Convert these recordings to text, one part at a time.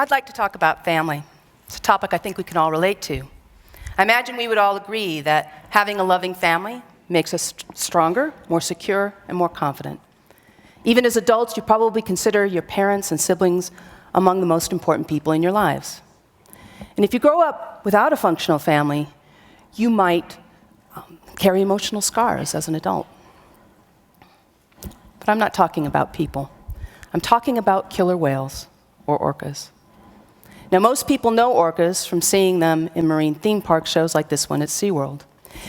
I'd like to talk about family. It's a topic I think we can all relate to. I imagine we would all agree that having a loving family makes us stronger, more secure, and more confident. Even as adults, you probably consider your parents and siblings among the most important people in your lives. And if you grow up without a functional family, you might carry emotional scars as an adult. But I'm not talking about people. I'm talking about killer whales, or orcas. Now, most people know orcas from seeing them in marine theme park shows like this one at SeaWorld.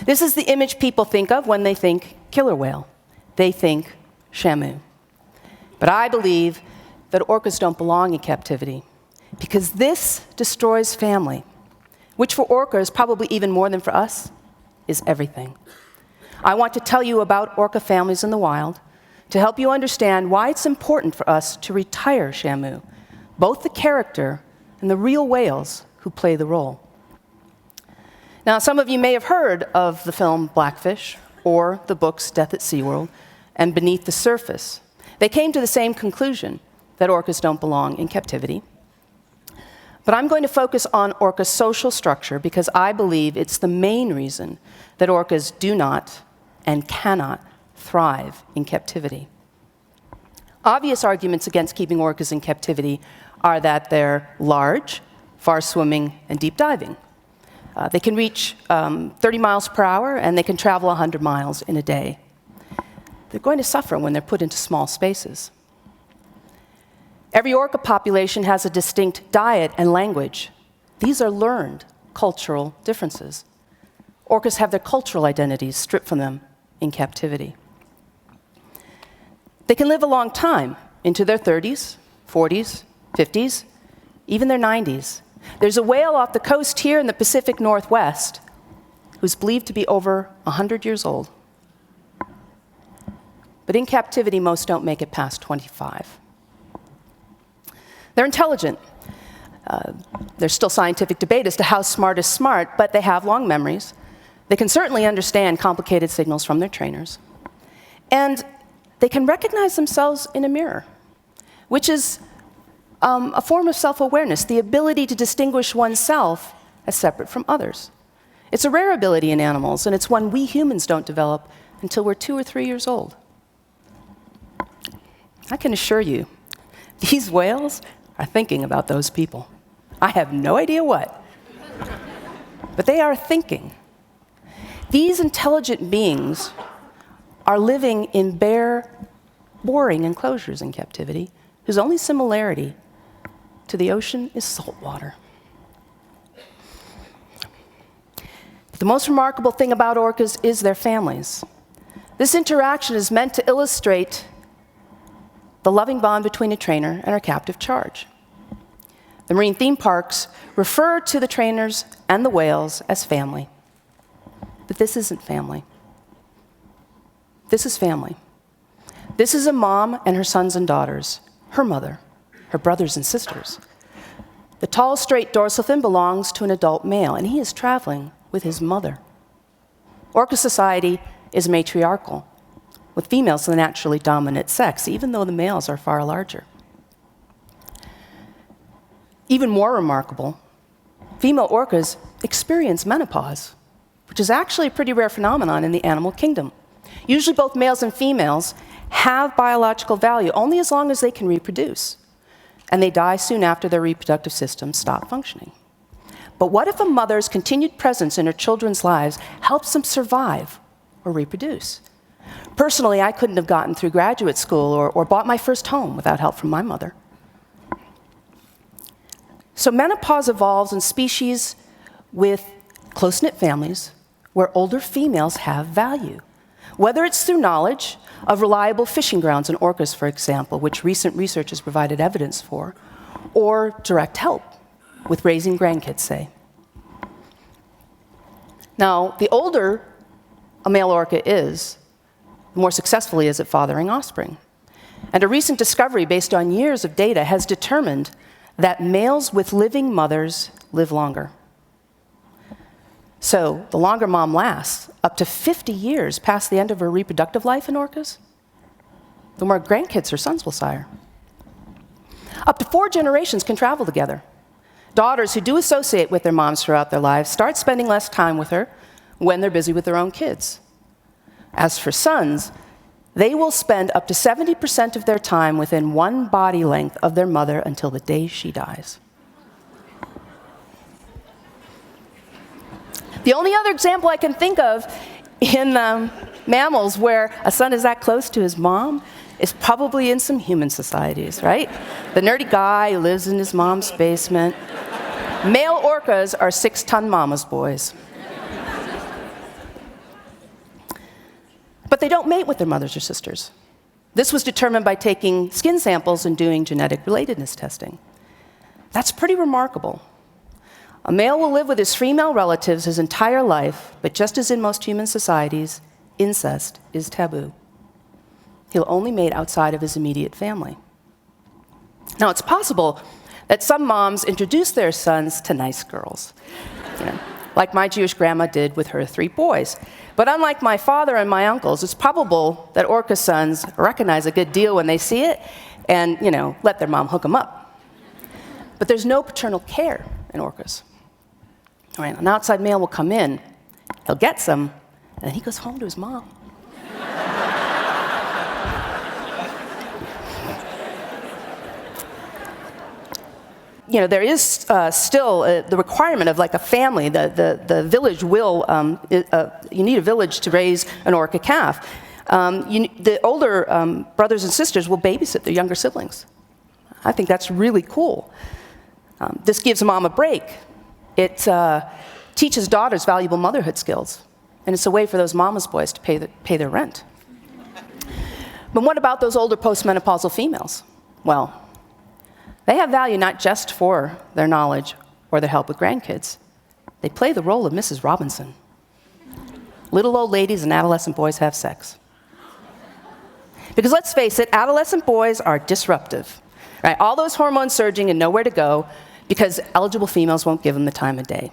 This is the image people think of when they think killer whale. They think Shamu. But I believe that orcas don't belong in captivity because this destroys family, which for orcas, probably even more than for us, is everything. I want to tell you about orca families in the wild to help you understand why it's important for us to retire Shamu, both the character and the real whales who play the role. Now, some of you may have heard of the film Blackfish or the books Death at SeaWorld and Beneath the Surface. They came to the same conclusion, that orcas don't belong in captivity. But I'm going to focus on orca's social structure because I believe it's the main reason that orcas do not and cannot thrive in captivity. Obvious arguments against keeping orcas in captivity are that they're large, far swimming, and deep diving. They can reach 30 miles per hour, and they can travel 100 miles in a day. They're going to suffer when they're put into small spaces. Every orca population has a distinct diet and language. These are learned cultural differences. Orcas have their cultural identities stripped from them in captivity. They can live a long time, into their 30s, 40s, 50s, even their 90s. There's a whale off the coast here in the Pacific Northwest who's believed to be over 100 years old. But in captivity, most don't make it past 25. They're intelligent. There's still scientific debate as to how smart is smart, but they have long memories. They can certainly understand complicated signals from their trainers. And they can recognize themselves in a mirror, which is a form of self-awareness, the ability to distinguish oneself as separate from others. It's a rare ability in animals, and it's one we humans don't develop until we're 2 or 3 years old. I can assure you, these whales are thinking about those people. I have no idea what, but they are thinking. These intelligent beings are living in bare, boring enclosures in captivity, whose only similarity to the ocean is salt water. The most remarkable thing about orcas is their families. This interaction is meant to illustrate the loving bond between a trainer and her captive charge. The marine theme parks refer to the trainers and the whales as family. But this isn't family. This is family. This is a mom and her sons and daughters, her mother, her brothers and sisters. The tall, straight dorsal fin belongs to an adult male, and he is traveling with his mother. Orca society is matriarchal, with females the naturally dominant sex, even though the males are far larger. Even more remarkable, female orcas experience menopause, which is actually a pretty rare phenomenon in the animal kingdom. Usually both males and females have biological value only as long as they can reproduce, and they die soon after their reproductive systems stop functioning. But what if a mother's continued presence in her children's lives helps them survive or reproduce? Personally, I couldn't have gotten through graduate school or bought my first home without help from my mother. So menopause evolves in species with close-knit families where older females have value, whether it's through knowledge of reliable fishing grounds in orcas, for example, which recent research has provided evidence for, or direct help with raising grandkids, say. Now, the older a male orca is, the more successfully is at fathering offspring. And a recent discovery based on years of data has determined that males with living mothers live longer. So the longer mom lasts, up to 50 years past the end of her reproductive life in orcas, the more grandkids her sons will sire. Up to 4 generations can travel together. Daughters who do associate with their moms throughout their lives start spending less time with her when they're busy with their own kids. As for sons, they will spend up to 70% of their time within 1 body length of their mother until the day she dies. The only other example I can think of in mammals where a son is that close to his mom is probably in some human societies, right? The nerdy guy who lives in his mom's basement. Male orcas are 6-ton mama's boys. But they don't mate with their mothers or sisters. This was determined by taking skin samples and doing genetic relatedness testing. That's pretty remarkable. A male will live with his female relatives his entire life, but just as in most human societies, incest is taboo. He'll only mate outside of his immediate family. Now, it's possible that some moms introduce their sons to nice girls, like my Jewish grandma did with her 3 boys. But unlike my father and my uncles, it's probable that orca sons recognize a good deal when they see it and, let their mom hook them up. But there's no paternal care in orcas. All right, an outside male will come in, he'll get some, and then he goes home to his mom. There is still the requirement of like a family. The village will, you need a village to raise an orca calf. The older brothers and sisters will babysit their younger siblings. I think that's really cool. This gives mom a break. It teaches daughters valuable motherhood skills. And it's a way for those mama's boys to pay their rent. But what about those older postmenopausal females? Well, they have value not just for their knowledge or their help with grandkids. They play the role of Mrs. Robinson. Little old ladies and adolescent boys have sex. Because let's face it, adolescent boys are disruptive. Right? All those hormones surging and nowhere to go because eligible females won't give them the time of day.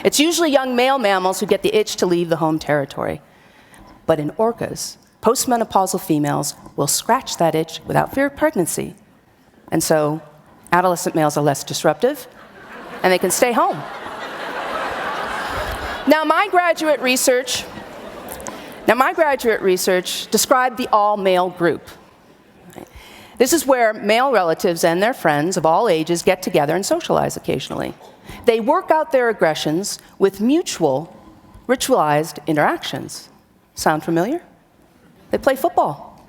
It's usually young male mammals who get the itch to leave the home territory. But in orcas, postmenopausal females will scratch that itch without fear of pregnancy. And so adolescent males are less disruptive, and they can stay home. Now, my graduate research described the all-male group. This is where male relatives and their friends of all ages get together and socialize occasionally. They work out their aggressions with mutual, ritualized interactions. Sound familiar? They play football.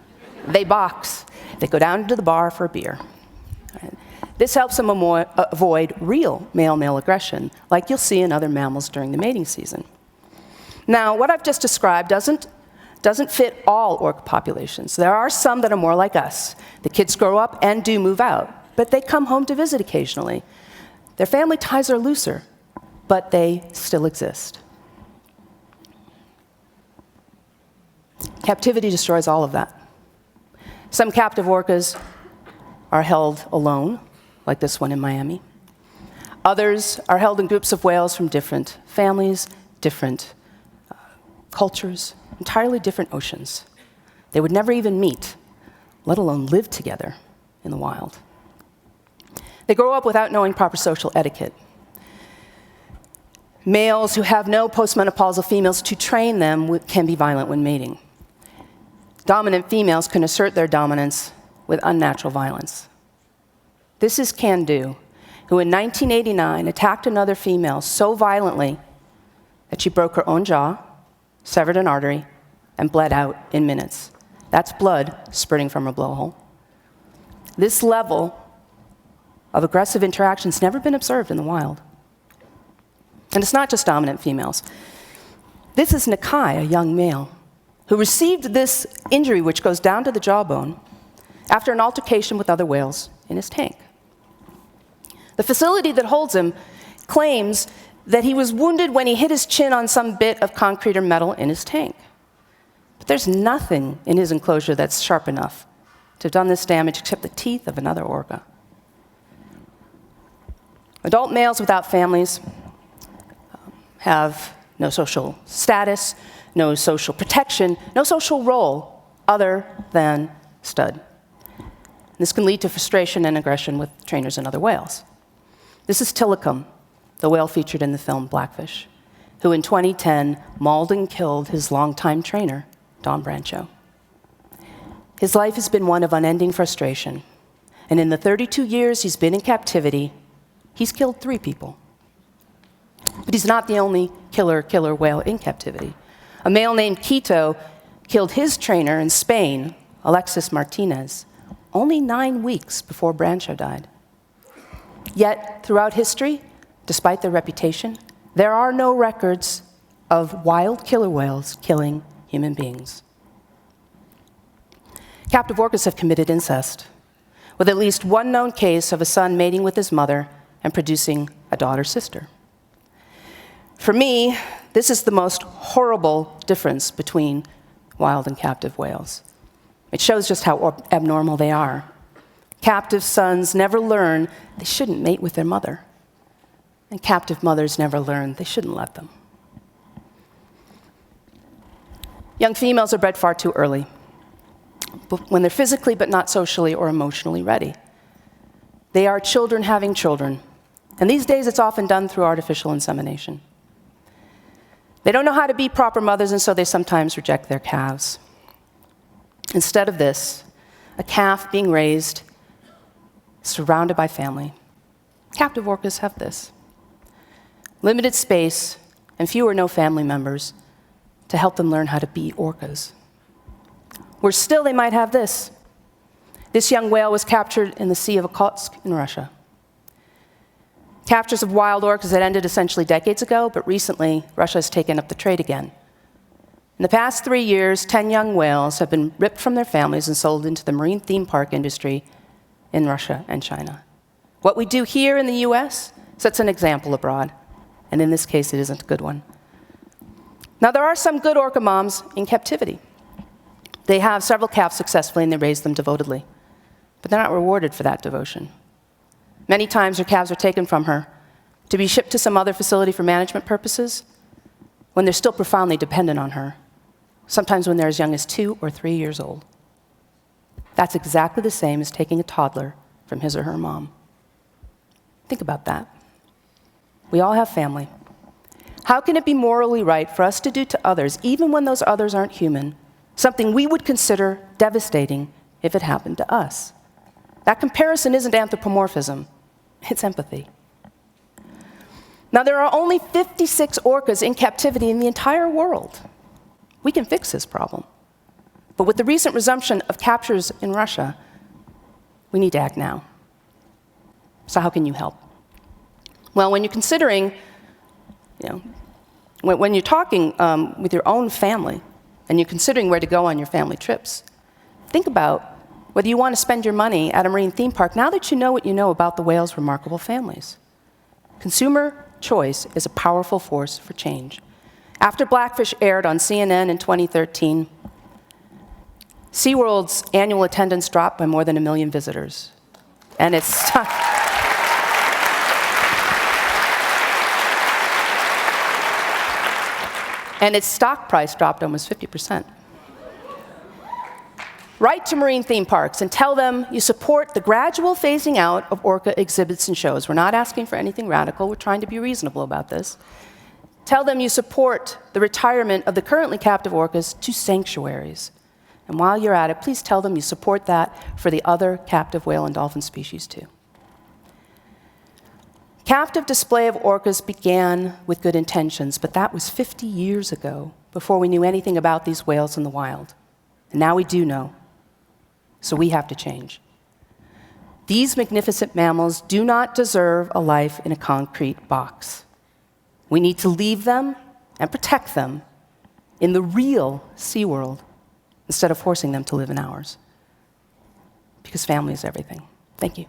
They box. They go down to the bar for a beer. This helps them avoid real male-male aggression, like you'll see in other mammals during the mating season. Now, what I've just described doesn't fit all orca populations. There are some that are more like us. The kids grow up and do move out, but they come home to visit occasionally. Their family ties are looser, but they still exist. Captivity destroys all of that. Some captive orcas are held alone, like this one in Miami. Others are held in groups of whales from different families, different cultures, entirely different oceans. They would never even meet, let alone live together in the wild. They grow up without knowing proper social etiquette. Males who have no postmenopausal females to train them can be violent when mating. Dominant females can assert their dominance with unnatural violence. This is Candu, who in 1989 attacked another female so violently that she broke her own jaw, severed an artery, and bled out in minutes. That's blood spurting from her blowhole. This level of aggressive interaction has never been observed in the wild. And it's not just dominant females. This is Nakai, a young male, who received this injury, which goes down to the jawbone, after an altercation with other whales in his tank. The facility that holds him claims that he was wounded when he hit his chin on some bit of concrete or metal in his tank. But there's nothing in his enclosure that's sharp enough to have done this damage except the teeth of another orca. Adult males without families have no social status, no social protection, no social role other than stud. This can lead to frustration and aggression with trainers and other whales. This is Tilikum, the whale featured in the film Blackfish, who in 2010 mauled and killed his longtime trainer, Don Brancho. His life has been one of unending frustration, and in the 32 years he's been in captivity, he's killed 3 people. But he's not the only killer whale in captivity. A male named Quito killed his trainer in Spain, Alexis Martinez, only 9 weeks before Brancho died. Yet, throughout history, despite their reputation, there are no records of wild killer whales killing human beings. Captive orcas have committed incest, with at least one known case of a son mating with his mother and producing a daughter-sister. For me, this is the most horrible difference between wild and captive whales. It shows just how abnormal they are. Captive sons never learn they shouldn't mate with their mother, and captive mothers never learn they shouldn't let them. Young females are bred far too early, when they're physically but not socially or emotionally ready. They are children having children, and these days it's often done through artificial insemination. They don't know how to be proper mothers, and so they sometimes reject their calves. Instead of this, a calf being raised, surrounded by family. Captive orcas have this: limited space and few or no family members to help them learn how to be orcas. Worse still, they might have this. This young whale was captured in the Sea of Okhotsk in Russia. Captures of wild orcas had ended essentially decades ago, but recently, Russia has taken up the trade again. In the past 3 years, 10 young whales have been ripped from their families and sold into the marine theme park industry in Russia and China. What we do here in the US sets an example abroad, and in this case, it isn't a good one. Now, there are some good orca moms in captivity. They have several calves successfully, and they raise them devotedly. But they're not rewarded for that devotion. Many times her calves are taken from her to be shipped to some other facility for management purposes when they're still profoundly dependent on her, sometimes when they're as young as 2 or 3 years old. That's exactly the same as taking a toddler from his or her mom. Think about that. We all have family. How can it be morally right for us to do to others, even when those others aren't human, something we would consider devastating if it happened to us? That comparison isn't anthropomorphism, it's empathy. Now, there are only 56 orcas in captivity in the entire world. We can fix this problem. But with the recent resumption of captures in Russia, we need to act now. So how can you help? Well, when you're considering, when you're talking with your own family, and you're considering where to go on your family trips, think about whether you want to spend your money at a marine theme park now that you know what you know about the whales' remarkable families. Consumer choice is a powerful force for change. After Blackfish aired on CNN in 2013, SeaWorld's annual attendance dropped by more than 1 million visitors. And its stock price dropped almost 50%. Write to marine theme parks and tell them you support the gradual phasing out of orca exhibits and shows. We're not asking for anything radical. We're trying to be reasonable about this. Tell them you support the retirement of the currently captive orcas to sanctuaries. And while you're at it, please tell them you support that for the other captive whale and dolphin species too. Captive display of orcas began with good intentions, but that was 50 years ago, before we knew anything about these whales in the wild. And now we do know. So we have to change. These magnificent mammals do not deserve a life in a concrete box. We need to leave them and protect them in the real sea world instead of forcing them to live in ours. Because family is everything. Thank you.